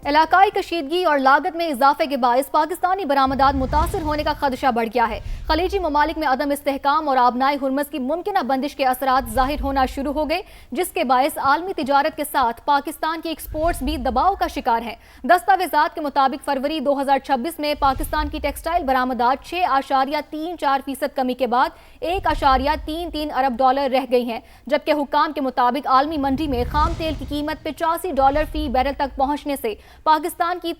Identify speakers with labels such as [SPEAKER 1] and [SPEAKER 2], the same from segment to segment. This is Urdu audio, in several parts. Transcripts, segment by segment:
[SPEAKER 1] علاقائی کشیدگی اور لاگت میں اضافے کے باعث پاکستانی برآمدات متاثر ہونے کا خدشہ بڑھ گیا ہے۔ خلیجی ممالک میں عدم استحکام اور آبنائی ہرمز کی ممکنہ بندش کے اثرات ظاہر ہونا شروع ہو گئے، جس کے باعث عالمی تجارت کے ساتھ پاکستان کی ایکسپورٹس بھی دباؤ کا شکار ہیں۔ دستاویزات کے مطابق فروری 2026 میں پاکستان کی ٹیکسٹائل برآمدات 6.34% کمی کے بعد 1.33 ارب ڈالر رہ گئی ہیں، جبکہ حکام کے مطابق عالمی منڈی میں خام تیل کی قیمت $85 فی بیرل تک پہنچنے سے پاکستان کی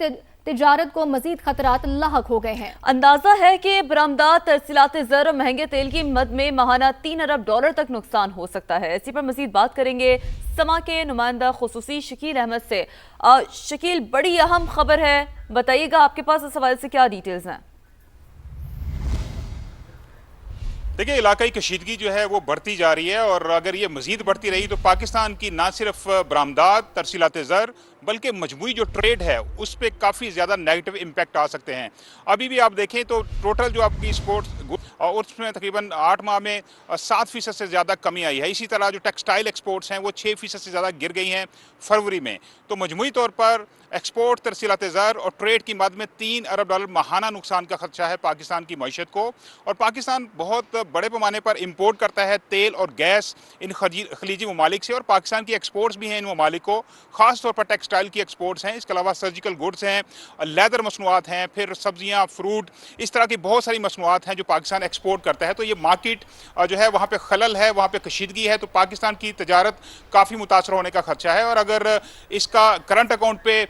[SPEAKER 1] تجارت کو مزید خطرات لاحق ہو گئے ہیں۔
[SPEAKER 2] اندازہ ہے کہ برآمدات ترسیلات زر اور مہنگے تیل کی مد میں ماہانہ $3 ارب تک نقصان ہو سکتا ہے۔ اسی پر مزید بات کریں گے سما کے نمائندہ خصوصی شکیل احمد سے۔ شکیل، بڑی اہم خبر ہے، بتائیے گا آپ کے پاس اس حوالے سے کیا ڈیٹیلز ہیں؟
[SPEAKER 3] دیکھیں، علاقائی کشیدگی جو ہے وہ بڑھتی جا رہی ہے، اور اگر یہ مزید بڑھتی رہی تو پاکستان کی نہ صرف برآمدات ترسیلات زر بلکہ مجموعی جو ٹریڈ ہے اس پہ کافی زیادہ نیگیٹو امپیکٹ آ سکتے ہیں۔ ابھی بھی آپ دیکھیں تو ٹوٹل جو آپ کی اس میں تقریباً 8 ماہ میں 7% سے زیادہ کمی آئی ہے۔ اسی طرح جو ٹیکسٹائل ایکسپورٹس ہیں وہ 6% سے زیادہ گر گئی ہیں فروری میں۔ تو مجموعی طور پر ایکسپورٹ، ترسیلات زر اور ٹریڈ کی مد میں $3 ارب ماہانہ نقصان کا خدشہ ہے پاکستان کی معیشت کو، اور پاکستان بہت بڑے پیمانے پر امپورٹ کرتا ہے تیل اور گیس ان خلیجی ممالک سے، اور پاکستان کی ایکسپورٹس بھی ہیں ان ممالک کو، خاص طور پر ٹیکسٹائل کی ایکسپورٹس ہیں۔ اس کے علاوہ سرجیکل گڈس ہیں، لیدر مصنوعات ہیں، پھر سبزیاں، فروٹ، اس طرح کی بہت ساری مصنوعات ہیں جو پاکستان ایکسپورٹ کرتا ہے۔ تو یہ مارکیٹ جو ہے وہاں پہ خلل ہے، وہاں پہ کشیدگی ہے، تو پاکستان کی تجارت کافی متاثر ہونے کا خدشہ ہے، اور اگر اس کا کرنٹ اکاؤنٹ پہ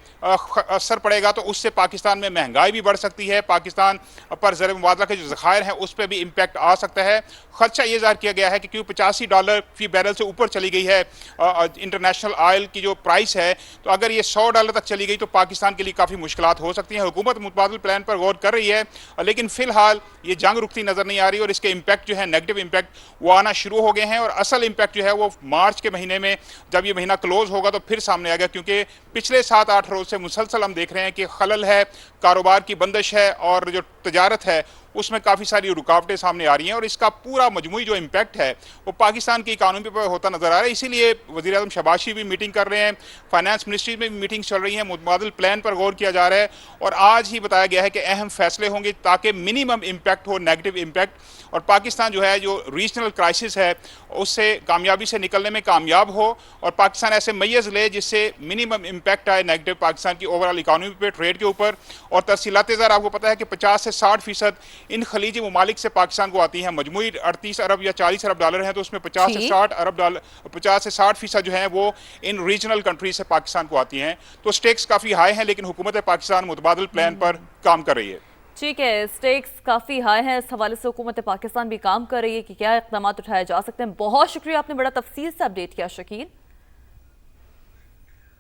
[SPEAKER 3] اثر پڑے گا تو اس سے پاکستان میں مہنگائی بھی بڑھ سکتی ہے، پاکستان پر زر مبادلہ کے جو ذخائر ہیں اس پہ بھی امپیکٹ آ سکتا ہے۔ خدشہ یہ ظاہر کیا گیا ہے کہ کیونکہ $85 فی بیرل سے اوپر چلی گئی ہے انٹرنیشنل آئل کی جو پرائس ہے، تو اگر یہ $100 تک چلی گئی تو پاکستان کے لیے کافی مشکلات ہو سکتی ہیں۔ حکومت متبادل پلان پر غور کر رہی ہے، لیکن فی الحال یہ جنگ رکتی نظر نہیں آ رہی، اور اس کے امپیکٹ جو ہے نیگیٹو امپیکٹ وہ آنا شروع ہو گئے ہیں، اور اصل امپیکٹ جو ہے وہ مارچ کے مہینے میں جب یہ مہینہ کلوز ہوگا تو پھر سامنے آئے گا، کیونکہ پچھلے 7-8 روز سے مسلسل ہم دیکھ رہے ہیں کہ خلل ہے، کاروبار کی بندش ہے، اور جو تجارت ہے اس میں کافی ساری رکاوٹیں سامنے آ رہی ہیں، اور اس کا پورا مجموعی جو امپیکٹ ہے وہ پاکستان کی اکانومی پر ہوتا نظر آ رہا ہے۔ اسی لیے وزیر اعظم شہباز شریف بھی میٹنگ کر رہے ہیں، فائنانس منسٹری میں بھی میٹنگ چل رہی ہیں، متبادل پلان پر غور کیا جا رہا ہے، اور آج ہی بتایا گیا ہے کہ اہم فیصلے ہوں گے تاکہ منیمم امپیکٹ ہو، نیگیٹو امپیکٹ، اور پاکستان جو ہے جو ریجنل کرائسس ہے اس سے کامیابی سے نکلنے میں کامیاب ہو، اور پاکستان ایسے میز لے جس سے منیمم امپیکٹ آئے نیگیٹو پاکستان کی اوورال اکانومی پہ، ٹریڈ کے اوپر۔ اور ترسیلات زر آپ کو پتہ ہے کہ 50 سے 60% ان خلیجی ممالک سے پاکستان کو آتی ہیں، مجموعی 38 ارب یا 40 ارب ڈالر ہیں، تو اس میں 50 سے 60 ارب ڈالر 50 سے 60% جو ہیں وہ ان ریجنل کنٹریز سے پاکستان کو آتی ہیں۔ تو سٹیکس کافی ہائی ہیں، لیکن حکومت پاکستان متبادل پلان پر کام کر رہی ہے۔
[SPEAKER 2] ٹھیک ہے، سٹیکس کافی ہائی ہیں، اس حوالے سے حکومت پاکستان بھی کام کر رہی ہے کہ کیا اقدامات اٹھائے جا سکتے ہیں۔ بہت شکریہ، آپ نے بڑا تفصیل سے اپڈیٹ کیا شکیل۔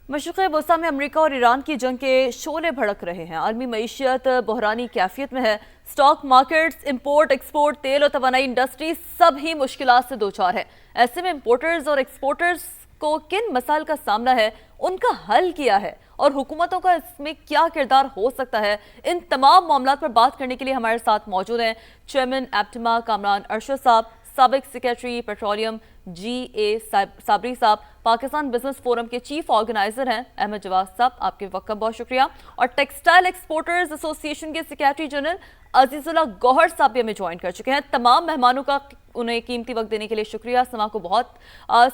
[SPEAKER 2] مشرق وسطیٰ میں امریکہ اور ایران کی جنگ کے شعلے بھڑک رہے ہیں، عالمی معیشت بحرانی کیفیت میں ہے، سٹاک مارکیٹس، امپورٹ ایکسپورٹ، تیل اور توانائی انڈسٹری سب ہی مشکلات سے دوچار ہے۔ ایسے میں امپورٹرز اور ایکسپورٹرز کو کن مسائل کا سامنا ہے، ان کا حل کیا ہے، اور حکومتوں کا اس میں کیا کردار ہو سکتا ہے، ان تمام معاملات پر بات کرنے کے لیے ہمارے ساتھ موجود ہیں چیئرمین ایپٹما کامران ارشد صاحب، سابق سیکریٹری پیٹرولیم جی اے صابری صاحب، پاکستان بزنس فورم کے چیف آرگنائزر ہیں احمد جواد صاحب، آپ کے وقت کا بہت شکریہ، اور ٹیکسٹائل ایکسپورٹرز ایسوسی ایشن کے سیکریٹری جنرل عزیز اللہ گوہر صاحب بھی ہمیں جوائن کر چکے ہیں۔ تمام مہمانوں کا انہیں قیمتی وقت دینے کے لیے شکریہ، سما کو بہت۔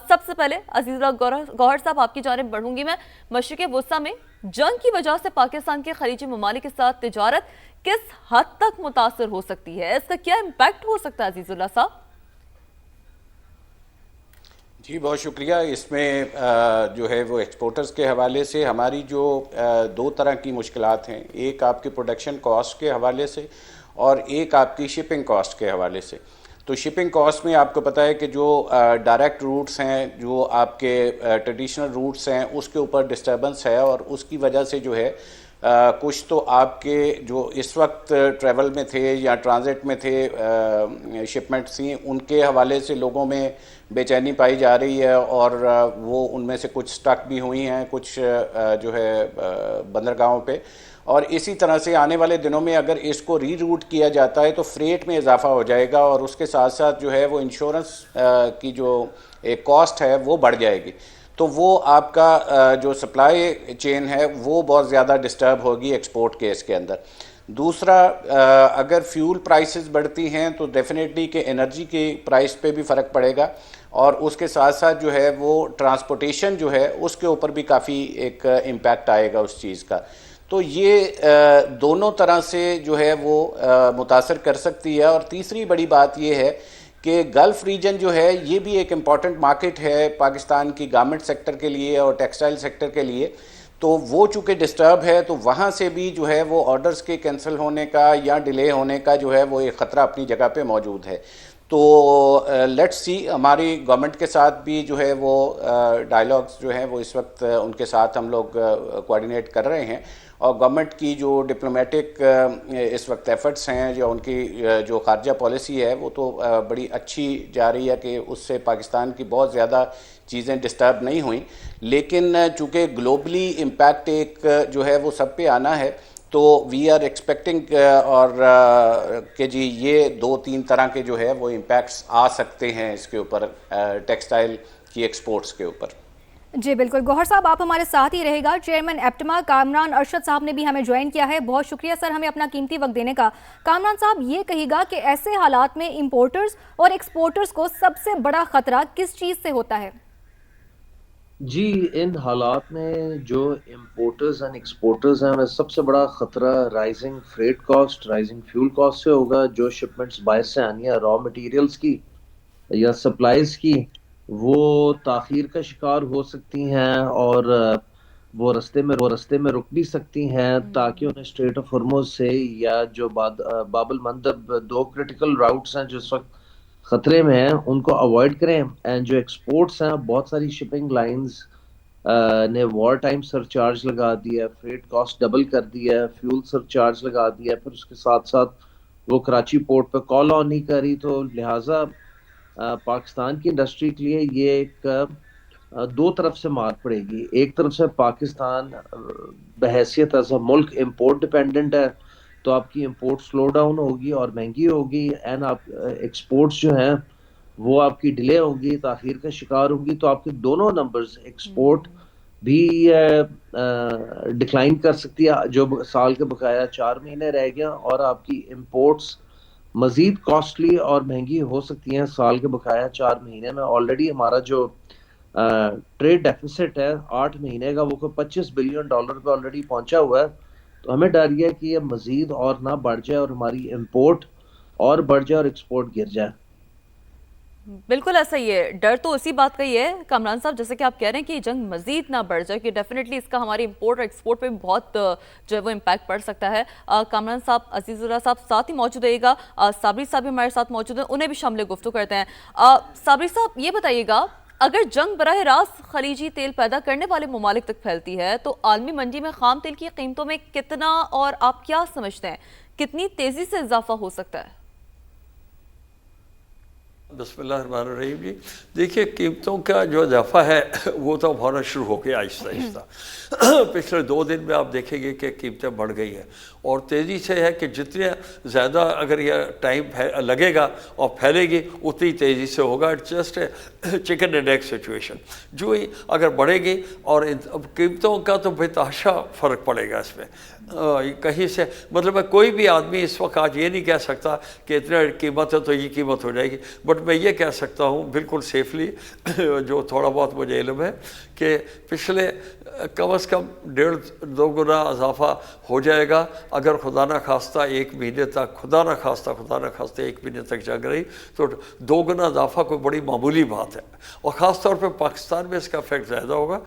[SPEAKER 2] سب سے پہلے عزیز اللہ گوہر صاحب آپ کی جانب بڑھوں گی میں۔ مشرق وسطیٰ میں جنگ کی وجہ سے پاکستان کے خلیجی ممالک کے ساتھ تجارت کس حد تک متاثر ہو سکتی ہے، اس کا کیا امپیکٹ ہو سکتا ہے عزیز اللہ صاحب؟
[SPEAKER 4] جی بہت شکریہ۔ اس میں جو ہے وہ ایکسپورٹرز کے حوالے سے ہماری جو 2 طرح کی مشکلات ہیں، ایک آپ کی پروڈکشن کاسٹ کے حوالے سے اور ایک آپ کی شپنگ کاسٹ کے حوالے سے۔ تو شپنگ کاسٹ میں آپ کو پتہ ہے کہ جو ڈائریکٹ روٹس ہیں، جو آپ کے ٹریڈیشنل روٹس ہیں، اس کے اوپر ڈسٹربنس ہے، اور اس کی وجہ سے جو ہے کچھ تو آپ کے جو اس وقت ٹریول میں تھے یا ٹرانزٹ میں تھے شپمنٹس تھیں، ان کے حوالے سے لوگوں میں بے چینی پائی جا رہی ہے، اور وہ ان میں سے کچھ سٹک بھی ہوئی ہیں، کچھ جو ہے بندرگاہوں پہ، اور اسی طرح سے آنے والے دنوں میں اگر اس کو ری روٹ کیا جاتا ہے تو فریٹ میں اضافہ ہو جائے گا، اور اس کے ساتھ ساتھ جو ہے وہ انشورنس کی جو ایک کاسٹ ہے وہ بڑھ جائے گی۔ تو وہ آپ کا جو سپلائی چین ہے وہ بہت زیادہ ڈسٹرب ہوگی ایکسپورٹ کیس کے اندر. دوسرا اگر فیول پرائسز بڑھتی ہیں تو ڈیفینیٹلی کہ انرجی کی پرائس پہ بھی فرق پڑے گا, اور اس کے ساتھ ساتھ جو ہے وہ ٹرانسپورٹیشن جو ہے اس کے اوپر بھی کافی ایک امپیکٹ آئے گا اس چیز کا. تو یہ دونوں طرح سے جو ہے وہ متاثر کر سکتی ہے. اور تیسری بڑی بات یہ ہے کہ گلف ریجن جو ہے یہ بھی ایک امپورٹنٹ مارکیٹ ہے پاکستان کی گارمنٹ سیکٹر کے لیے اور ٹیکسٹائل سیکٹر کے لیے. تو وہ چونکہ ڈسٹرب ہے تو وہاں سے بھی جو ہے وہ آرڈرز کے کینسل ہونے کا یا ڈیلے ہونے کا جو ہے وہ ایک خطرہ اپنی جگہ پہ موجود ہے. تو لیٹس سی, ہماری گورنمنٹ کے ساتھ بھی جو ہے وہ ڈائلاگز جو ہیں وہ اس وقت ان کے ساتھ ہم لوگ کوآرڈینیٹ کر رہے ہیں, اور گورنمنٹ کی جو ڈپلومیٹک اس وقت ایفرٹس ہیں یا ان کی جو خارجہ پالیسی ہے وہ تو بڑی اچھی جا رہی ہے کہ اس سے پاکستان کی بہت زیادہ چیزیں ڈسٹرب نہیں ہوئیں. لیکن چونکہ گلوبلی امپیکٹ ایک جو ہے وہ سب پہ آنا ہے, تو وی آر ایکسپیکٹنگ اور کہ جی یہ 2-3 طرح کے جو ہے وہ امپیکٹس آ سکتے ہیں اس کے اوپر, ٹیکسٹائل کی ایکسپورٹس کے اوپر.
[SPEAKER 1] جی بالکل, گوہر صاحب آپ ہمارے ساتھ ہی رہے گا. چیئرمین ایپٹما کامران ارشد صاحب نے بھی ہمیں جوائن کیا ہے. بہت شکریہ سر ہمیں اپنا قیمتی وقت دینے کا. کامران صاحب یہ کہے گا کہ ایسے حالات میں امپورٹرز اور ایکسپورٹرز کو سب سے بڑا خطرہ کس چیز سے ہوتا ہے؟
[SPEAKER 5] جی, ان حالات میں جو امپورٹرز اینڈ ایکسپورٹرز ہیں انہیں سب سے بڑا خطرہ rising freight cost, rising fuel cost سے ہوگا. جو شپمنٹس باہر سے آنی ہے را مٹیریلز کی یا سپلائیز کی, وہ تاخیر کا شکار ہو سکتی ہیں اور وہ رستے میں رک بھی سکتی ہیں, تاکہ انہیں اسٹریٹ آف ہرمز سے یا جو باب المندب 2 کرٹیکل راؤٹس ہیں جو اس وقت خطرے میں ہیں ان کو اوائڈ کریں. اینڈ جو ایکسپورٹس ہیں, بہت ساری شپنگ لائنز نے وار ٹائم سر چارج لگا دیا ہے, فریٹ کاسٹ ڈبل کر دی ہے, فیول سر چارج لگا دیا ہے, پھر اس کے ساتھ ساتھ وہ کراچی پورٹ پہ کال آن نہیں کری. تو لہٰذا پاکستان کی انڈسٹری کے لیے یہ ایک 2 طرف سے مار پڑے گی. ایک طرف سے پاکستان بحیثیت ایز اے ملک امپورٹ ڈپینڈنٹ ہے, تو آپ کی امپورٹ سلو ڈاؤن ہوگی اور مہنگی ہوگی. اینڈ آپ ایکسپورٹس جو ہیں وہ آپ کی ڈیلے ہوگی, تاخیر کا شکار ہوگی. تو آپ کے دونوں نمبرز, ایکسپورٹ بھی ڈکلائن کر سکتی ہے جو سال کے بقایا 4 مہینے رہ گیا, اور آپ کی امپورٹس مزید کاسٹلی اور مہنگی ہو سکتی ہیں سال کے بقایا 4 مہینے میں. آلریڈی ہمارا جو ٹریڈ ڈیفیسٹ ہے 8 مہینے کا وہ $25 بلین پہ آلریڈی پہنچا ہوا ہے. تو ہمیں ڈر یہ ہے کہ یہ مزید اور نہ بڑھ جائے اور ہماری امپورٹ اور بڑھ جائے اور ایکسپورٹ گر جائے.
[SPEAKER 2] بالکل ایسا ہی ہے, ڈر تو اسی بات کا ہی ہے کامران صاحب, جیسے کہ آپ کہہ رہے ہیں کہ جنگ مزید نہ بڑھ جائے, کہ ڈیفینیٹلی اس کا ہماری امپورٹ اور ایکسپورٹ پہ بہت جو ہے وہ امپیکٹ پڑ سکتا ہے. کامران صاحب, عزیز اللہ صاحب ساتھ ہی موجود رہے گا, صابری صاحب بھی ہمارے ساتھ موجود ہیں, انہیں بھی شامل گفتگو کرتے ہیں. صابری صاحب یہ بتائیے گا, اگر جنگ براہ راست خلیجی تیل پیدا کرنے والے ممالک تک پھیلتی ہے تو عالمی منڈی میں خام تیل کی قیمتوں میں کتنا, اور آپ کیا سمجھتے ہیں کتنی تیزی سے اضافہ ہو سکتا ہے؟
[SPEAKER 6] بسم اللہ الرحمن الرحیم. جی دیکھیے, قیمتوں کا جو اضافہ ہے وہ تو ہونا شروع ہو گیا آہستہ آہستہ. پچھلے 2 دن میں آپ دیکھیں گے کہ قیمتیں بڑھ گئی ہیں, اور تیزی سے ہے کہ جتنے زیادہ اگر یہ ٹائم لگے گا اور پھیلے گی اتنی تیزی سے ہوگا. It's just chicken and egg situation. جو ہی اگر بڑھے گی, اور قیمتوں کا تو بے تحاشا فرق پڑے گا اس میں. کہیں سے مطلب ہے کوئی بھی آدمی اس وقت آج یہ نہیں کہہ سکتا کہ اتنا قیمت ہے تو یہ قیمت ہو جائے گی. بٹ میں یہ کہہ سکتا ہوں بالکل سیفلی, جو تھوڑا بہت مجھے علم ہے, کہ پچھلے کم از کم 1.5-2 گنا اضافہ ہو جائے گا اگر خدا نہ خواستہ 1 مہینے تک, خدا نہ خواستہ 1 مہینے تک جنگ رہی, تو 2 گنا اضافہ کوئی بڑی معمولی بات ہے, اور خاص طور پہ پاکستان میں اس کا افیکٹ زیادہ ہوگا.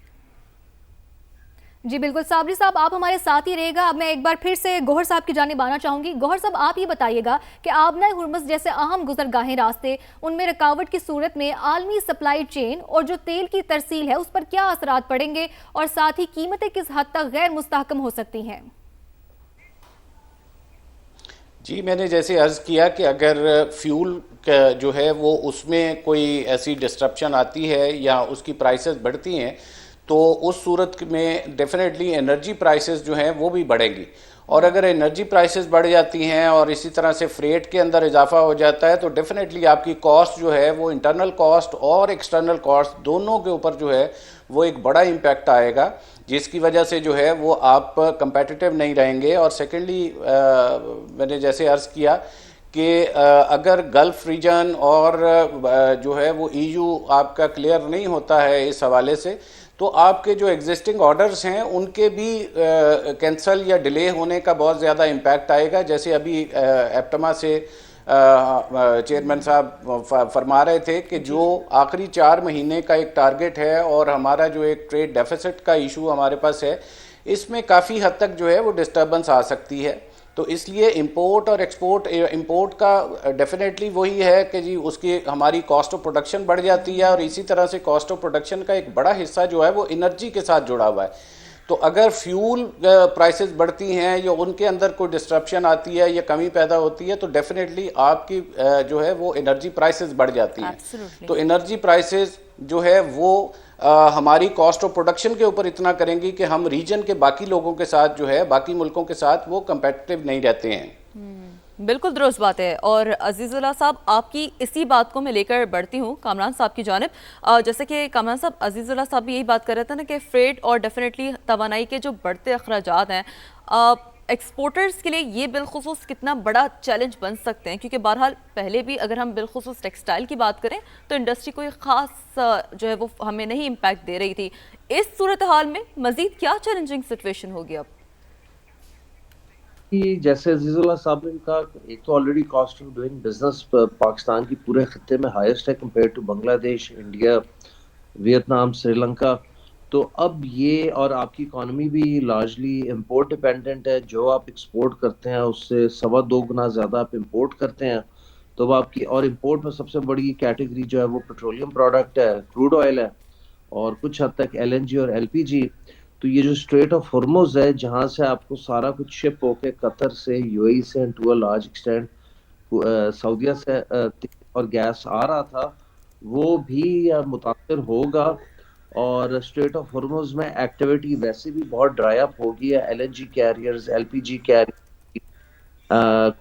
[SPEAKER 1] جی بالکل, صابری صاحب آپ ہمارے ساتھ ہی رہے گا. اب میں ایک بار پھر سے گوہر صاحب کی جانب آنا چاہوں گی. گوہر صاحب آپ یہ بتائیے گا کہ آبنائے ہرمز جیسے اہم گزرگاہیں راستے, ان میں رکاوٹ کی صورت میں عالمی سپلائی چین اور جو تیل کی ترسیل ہے اس پر کیا اثرات پڑیں گے, اور ساتھ ہی قیمتیں کس حد تک غیر مستحکم ہو سکتی ہیں؟
[SPEAKER 4] جی, میں نے جیسے عرض کیا کہ اگر فیول جو ہے وہ اس میں کوئی ایسی ڈسٹرپشن آتی ہے یا اس کی پرائسز بڑھتی ہیں, تو اس صورت میں ڈیفینیٹلی انرجی پرائسز جو ہیں وہ بھی بڑھیں گی. اور اگر انرجی پرائسز بڑھ جاتی ہیں اور اسی طرح سے فریٹ کے اندر اضافہ ہو جاتا ہے, تو ڈیفینیٹلی آپ کی کاسٹ جو ہے وہ انٹرنل کاسٹ اور ایکسٹرنل کاسٹ دونوں کے اوپر جو ہے وہ ایک بڑا امپیکٹ آئے گا، جس کی وجہ سے جو ہے وہ آپ کمپیٹیٹیو نہیں رہیں گے. اور سیکنڈلی میں نے جیسے عرض کیا کہ اگر گلف ریجن اور جو ہے وہ ای یو آپ کا کلیئر نہیں ہوتا ہے اس حوالے سے، تو آپ کے جو ایگزسٹنگ آرڈرز ہیں ان کے بھی کینسل یا ڈیلے ہونے کا بہت زیادہ امپیکٹ آئے گا. جیسے ابھی ایپٹما سے چیئرمین صاحب فرما رہے تھے کہ جو آخری 4 مہینے کا ایک ٹارگٹ ہے اور ہمارا جو ایک ٹریڈ ڈیفیسٹ کا ایشو ہمارے پاس ہے، اس میں کافی حد تک جو ہے وہ ڈسٹربنس آ سکتی ہے. تو اس لیے امپورٹ اور ایکسپورٹ، امپورٹ کا ڈیفینیٹلی وہی ہے کہ جی اس کی ہماری کاسٹ آف پروڈکشن بڑھ جاتی ہے، اور اسی طرح سے کاسٹ آف پروڈکشن کا ایک بڑا حصہ جو ہے وہ انرجی کے ساتھ جڑا ہوا ہے. تو اگر فیول پرائسز بڑھتی ہیں یا ان کے اندر کوئی ڈسٹرپشن آتی ہے یا کمی پیدا ہوتی ہے تو ڈیفینیٹلی آپ کی جو ہے وہ انرجی پرائسز بڑھ جاتی ہیں. تو انرجی پرائسز جو ہے وہ ہماری کاسٹ آف پروڈکشن کے اوپر اتنا کریں گی کہ ہم ریجن کے باقی لوگوں کے ساتھ جو ہے، باقی ملکوں کے ساتھ وہ کمپیٹیٹیو نہیں رہتے ہیں.
[SPEAKER 2] بالکل درست بات ہے. اور عزیز اللہ صاحب، آپ کی اسی بات کو میں لے کر بڑھتی ہوں کامران صاحب کی جانب. جیسے کہ کامران صاحب، عزیز اللہ صاحب بھی یہی بات کر رہے تھے نا کہ فریٹ اور ڈیفینیٹلی توانائی کے جو بڑھتے اخراجات ہیں ایکسپورٹرز کے لیے یہ بالخصوص کتنا بڑا چیلنج بن سکتے ہیں؟ کیونکہ بہرحال پہلے بھی اگر ہم بالخصوص ٹیکسٹائل کی بات کریں تو انڈسٹری کوئی خاص جو ہے وہ ہمیں نہیں امپیکٹ دے رہی تھی. اس صورتحال میں مزید کیا چیلنجنگ سچویشن ہوگی اب؟
[SPEAKER 5] جیسے عزیز اللہ صاحب نے کہا، ایک تو already cost of doing business Pakistan کی پورے خطے میں ہائیسٹ ہے کمپیئر ٹو بنگلہ دیش، انڈیا، ویتنام، سری لنکا. تو اب یہ، اور آپ کی اکانومی بھی لارجلی امپورٹ ڈیپینڈنٹ ہے، جو آپ ایکسپورٹ کرتے ہیں اس سے 2.25 گنا زیادہ آپ امپورٹ کرتے ہیں. تو اب آپ کی، اور امپورٹ میں سب سے بڑی کیٹیگری جو ہے وہ پیٹرولیم پروڈکٹ ہے، کروڈ آئل ہے، اور کچھ حد تک ایل این جی اور ایل پی جی. تو یہ جو اسٹریٹ آف ہرمز ہے، جہاں سے آپ کو سارا کچھ شپ ہو کے قطر سے، یو اے ای سے، ٹو اے لارج ایکسٹینٹ سعودیہ سے اور گیس آ رہا تھا، وہ بھی متاثر ہوگا. اور اسٹریٹ آف ہرمز میں ایکٹیویٹی ویسے بھی بہت ڈرائی اپ ہوگی ہے، L N G carriers, L P G carriers,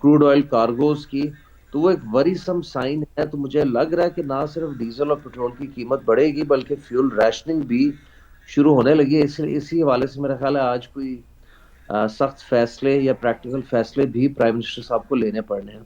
[SPEAKER 5] crude oil cargoes کی. تو وہ ایک وریسم سائن ہے. تو مجھے لگ رہا ہے کہ نہ صرف ڈیزل اور پیٹرول کی قیمت بڑھے گی بلکہ فیول ریشننگ بھی شروع ہونے لگی ہے. اسی حوالے سے میرا خیال ہے آج کوئی سخت فیصلے یا پریکٹیکل فیصلے بھی پرائم منسٹر صاحب کو لینے پڑنے ہیں.